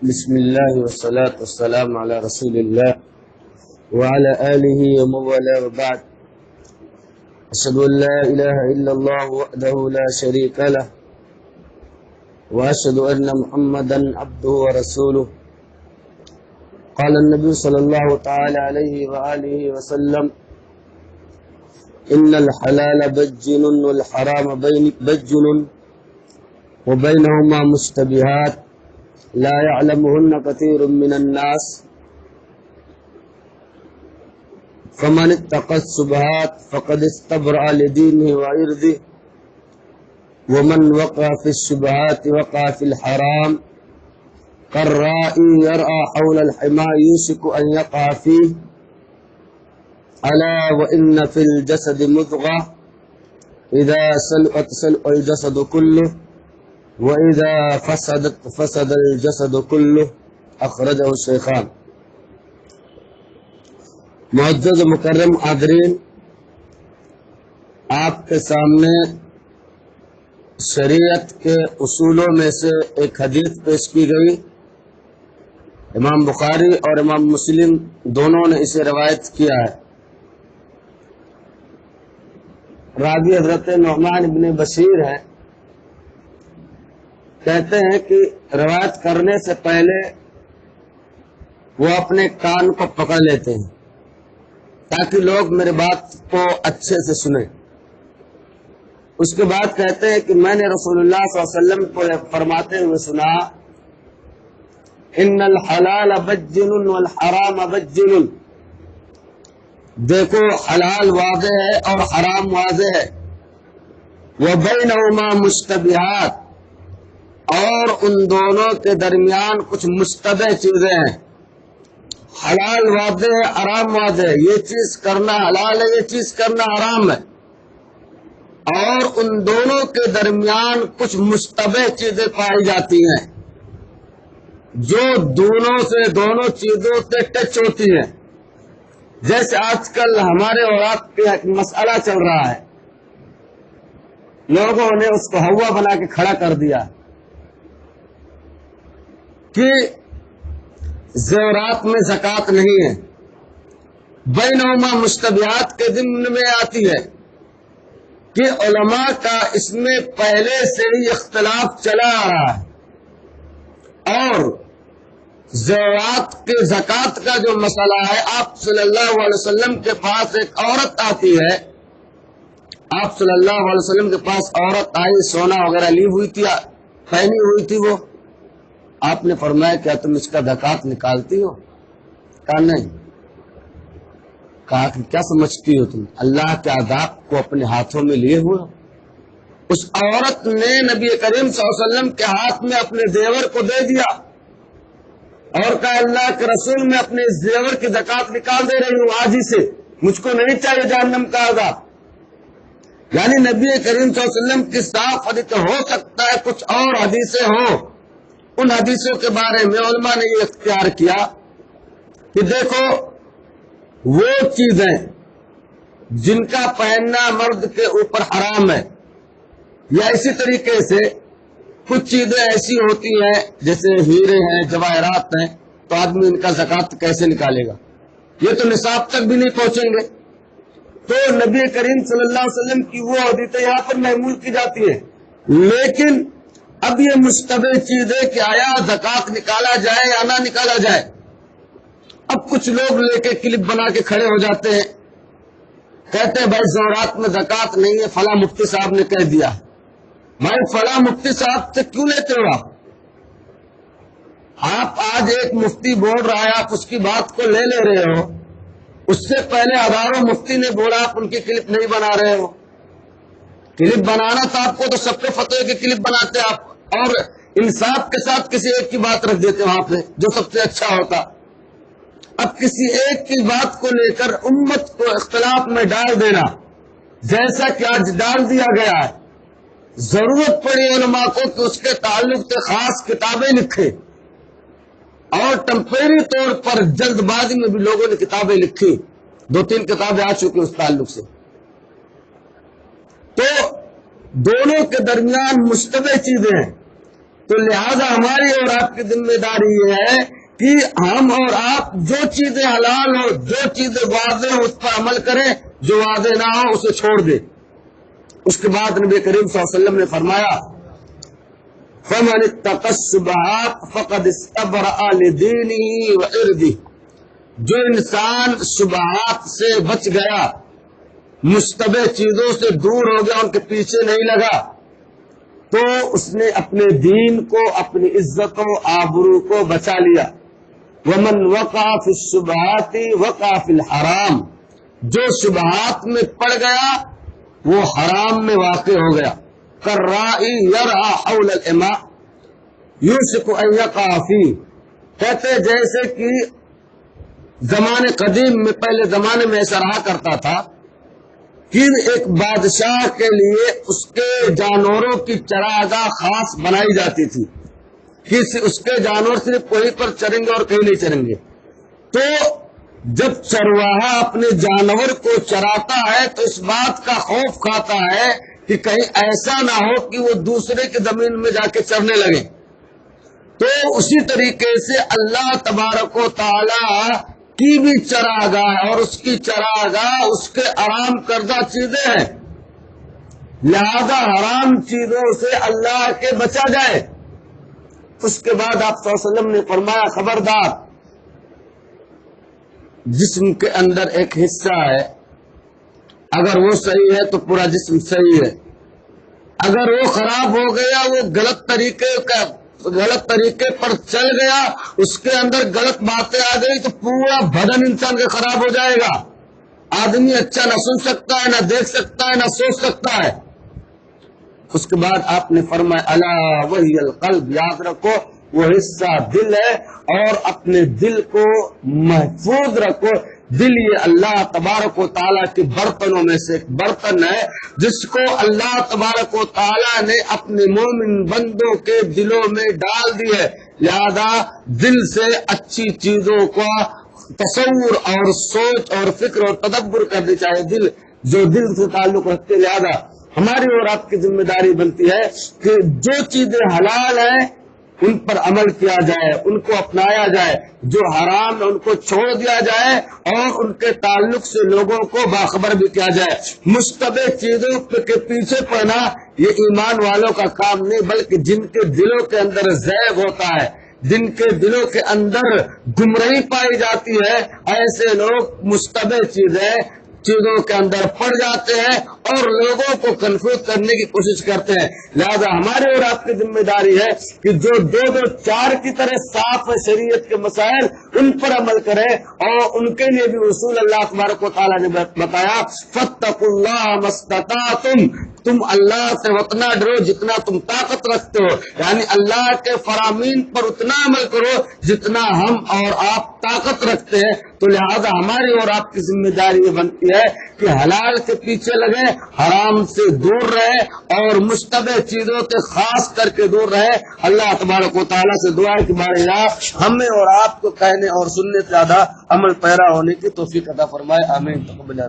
بسم الله والصلاة والسلام على رسول الله وعلى آله ومن والاه وبعد. أشهد أن لا إله إلا الله وحده لا شريك له وأشهد أن محمدا عبده ورسوله. قال النبي صلى الله تعالى عليه وآله وسلم: إن الحلال بجن والحرام بجن وبينهما مشتبهات لا يعلمهن كثير من الناس فمن اتقى الشبهات فقد استبرأ لدينه وعرضه ومن وقع في الشبهات وقع في الحرام كالراعي يرعى حول الحمى يوشك أن يقع فيه ألا وإن في الجسد مضغة إذا سلقت سلق الجسد كله وَإِذَا فَسَدَتْ فَسَدَ الْجَسَدُ كُلُّهُ اخرجہ الشیخان. معزز مکرم حاضرین، آپ کے سامنے شریعت کے اصولوں میں سے ایک حدیث پیش کی گئی. امام بخاری اور امام مسلم دونوں نے اسے روایت کیا ہے. راوی حضرت نعمان بن بشیر ہیں. کہتے ہیں کہ روایت کرنے سے پہلے وہ اپنے کان کو پکڑ لیتے ہیں تاکہ لوگ میری بات کو اچھے سے سنیں. اس کے بعد کہتے ہیں کہ میں نے رسول اللہ صلی اللہ علیہ وسلم کو فرماتے ہوئے سنا: ان الحلال بجن والحرام بجن. دیکھو، حلال واضح ہے اور حرام واضح ہے. وبینہما مشتبہات، اور ان دونوں کے درمیان کچھ مشتبہ چیزیں ہیں. حلال واضح ہے، حرام واضح ہے. یہ چیز کرنا حلال ہے، یہ چیز کرنا حرام ہے. اور ان دونوں کے درمیان کچھ مشتبہ چیزیں پائی جاتی ہیں جو دونوں چیزوں سے ٹچ ہوتی ہیں. جیسے آج کل ہمارے اور آپ کے ایک مسئلہ چل رہا ہے، لوگوں نے اس کو ہوا بنا کے کھڑا کر دیا کہ زیورات میں زکوٰۃ نہیں ہے. بینہما مشتبہات کے ضمن میں آتی ہے کہ علماء کا اس میں پہلے سے ہی اختلاف چلا آ رہا ہے. اور زیورات کے زکوٰۃ کا جو مسئلہ ہے، آپ صلی اللہ علیہ وسلم کے پاس ایک عورت آتی ہے. آپ صلی اللہ علیہ وسلم کے پاس عورت آئی، سونا وغیرہ لی ہوئی تھی، پہنی ہوئی تھی. وہ آپ نے فرمایا: کیا تم اس کا زکوٰۃ نکالتی ہو؟ کہا نہیں. کہا کہ کیا سمجھتی ہو تم؟ اللہ کے آداب کو اپنے ہاتھوں میں لیے ہوئے. اس عورت نے نبی کریم صلی اللہ علیہ وسلم کے ہاتھ میں اپنے زیور کو دے دیا اور کہا: اللہ کے رسول، میں اپنے اس زیور کی زکوٰۃ نکال دے رہی ہوں آج ہی سے، مجھ کو نہیں چاہیے جہنم کا عذاب. یعنی نبی کریم صلی اللہ علیہ وسلم کی صاف حدیث. ہو سکتا ہے کچھ اور حدیثیں ہوں، ان حدیثوں کے بارے میں علماء نے یہ اختیار کیا کہ دیکھو، وہ چیزیں جن کا پہننا مرد کے اوپر حرام ہے، یا اسی طریقے سے کچھ چیزیں ایسی ہوتی ہیں جیسے ہیرے ہیں، جواہرات ہیں، تو آدمی ان کا زکوٰۃ کیسے نکالے گا؟ یہ تو نصاب تک بھی نہیں پہنچیں گے. تو نبی کریم صلی اللہ علیہ وسلم کی وہ حدیثیں یہاں پر محمول کی جاتی ہیں. لیکن اب یہ مشتبہ چیز ہے کہ آیا زکوٰۃ نکالا جائے یا نہ نکالا جائے. اب کچھ لوگ لے کے کلپ بنا کے کھڑے ہو جاتے ہیں، کہتے ہیں بھائی زیورات میں زکوٰۃ نہیں ہے، فلاں مفتی صاحب نے کہہ دیا. بھائی فلاں مفتی صاحب سے کیوں لیتے ہو آپ آج ایک مفتی بول رہا ہے، آپ اس کی بات کو لے رہے ہو. اس سے پہلے ہزاروں مفتی نے بولا، آپ ان کی کلپ نہیں بنا رہے ہو. کلپ بنانا تھا آپ کو تو سب کے فتوے کی کلپ بناتے آپ، اور انصاف کے ساتھ کسی ایک کی بات رکھ دیتے وہاں پہ جو سب سے اچھا ہوتا. اب کسی ایک کی بات کو لے کر امت کو اختلاف میں ڈال دینا، جیسا کہ آج ڈال دیا گیا ہے. ضرورت پڑی علماء کو کہ اس کے تعلق سے خاص کتابیں لکھے، اور ٹمپریری طور پر جلد بازی میں بھی لوگوں نے کتابیں لکھی. 2-3 کتابیں آ چکی اس تعلق سے. تو دونوں کے درمیان مشتبہ چیزیں ہیں. تو لہذا ہماری اور آپ کی ذمہ داری یہ ہے کہ ہم اور آپ جو چیزیں حلال ہو، جو چیزیں واضح ہو، اس پر عمل کریں، جو واضح نہ ہو اسے چھوڑ دیں۔ اس کے بعد نبی کریم صلی اللہ علیہ وسلم نے فرمایا فَمَنِ اتَّقَى الشُّبُهَاتِ فَقَدِ اسْتَبْرَأَ لِدِينِهِ وَعِرْضِهِ، جو انسان شبہات سے بچ گیا، مشتبہ چیزوں سے دور ہو گیا، ان کے پیچھے نہیں لگا، تو اس نے اپنے دین کو، اپنی عزت و آبرو کو بچا لیا۔ وَمَنْ وَقَعَ فِي الشُّبُهَاتِ وَقَعَ فِي الْحَرَامِ، جو شبہات میں پڑ گیا وہ حرام میں واقع ہو گیا۔ کالراعی یرعی حول الإماء یوشک ان یقع فیہ، کہتے جیسے کہ زمانے قدیم میں، پہلے زمانے میں ایسا رہا کرتا تھا کہ ایک بادشاہ کے لیے اس کے جانوروں کی چراگاہ خاص بنائی جاتی تھی کہ اس کے جانور صرف وہیں پر چریں گے اور کہیں نہیں چریں گے۔ تو جب چرواہا اپنے جانور کو چراتا ہے تو اس بات کا خوف کھاتا ہے کہ کہیں ایسا نہ ہو کہ وہ دوسرے کی زمین میں جا کے چرنے لگے۔ تو اسی طریقے سے اللہ تبارک و تعالی کی بھی چراگاہ ہے، اور اس کی چراگاہ اس کے حرام کردہ چیزیں ہیں، لہذا حرام چیزوں سے اللہ کے بچا جائے۔ اس کے بعد آپ صلی اللہ علیہ وسلم نے فرمایا خبردار، جسم کے اندر ایک حصہ ہے، اگر وہ صحیح ہے تو پورا جسم صحیح ہے، اگر وہ خراب ہو گیا، وہ غلط طریقے پر چل گیا، اس کے اندر غلط باتیں آ گئی تو پورا بدن انسان کا خراب ہو جائے گا۔ آدمی اچھا نہ سن سکتا ہے، نہ دیکھ سکتا ہے، نہ سوچ سکتا ہے۔ اس کے بعد آپ نے فرمایا الا وہی القلب، یاد رکھو وہ حصہ دل ہے، اور اپنے دل کو محفوظ رکھو۔ دل یہ اللہ تبارک و تعالیٰ کے برتنوں میں سے ایک برتن ہے، جس کو اللہ تبارک و تعالیٰ نے اپنے مومن بندوں کے دلوں میں ڈال دی ہے، لہذا دل سے اچھی چیزوں کا تصور اور سوچ اور فکر اور تدبر کرنی چاہیے، دل جو دل سے تعلق رکھتے۔ لہذا ہماری اور آپ کی ذمہ داری بنتی ہے کہ جو چیزیں حلال ہیں ان پر عمل کیا جائے، ان کو اپنایا جائے، جو حرام ہے ان کو چھوڑ دیا جائے، اور ان کے تعلق سے لوگوں کو باخبر بھی کیا جائے۔ مشتبہ چیزوں کے پیچھے پڑنا یہ ایمان والوں کا کام نہیں، بلکہ جن کے دلوں کے اندر زیغ ہوتا ہے، جن کے دلوں کے اندر گمراہی پائی جاتی ہے، ایسے لوگ مشتبہ چیزوں کے اندر پڑ جاتے ہیں اور لوگوں کو کنفیوز کرنے کی کوشش کرتے ہیں۔ لہذا ہمارے اور آپ کی ذمہ داری ہے کہ جو دو چار کی طرح صاف ہے شریعت کے مسائل، ان پر عمل کریں، اور ان کے لیے بھی رسول اللہ تبارک و تعالیٰ نے بتایا فاتقوا اللہ ما استطعتم، تم اللہ سے اتنا ڈرو جتنا تم طاقت رکھتے ہو، یعنی اللہ کے فرامین پر اتنا عمل کرو جتنا ہم اور آپ طاقت رکھتے ہیں۔ تو لہذا ہماری اور آپ کی ذمہ داری یہ بنتی ہے کہ حلال کے پیچھے لگے، حرام سے دور رہے، اور مشتبہ چیزوں سے خاص کر کے دور رہے۔ اللہ تبارک و تعالیٰ سے دعا ہے کہ بارے ہمیں اور آپ کو کہنے اور سننے سے زیادہ عمل پیرا ہونے کی توفیق عطا فرمائے، آمین۔ تقبل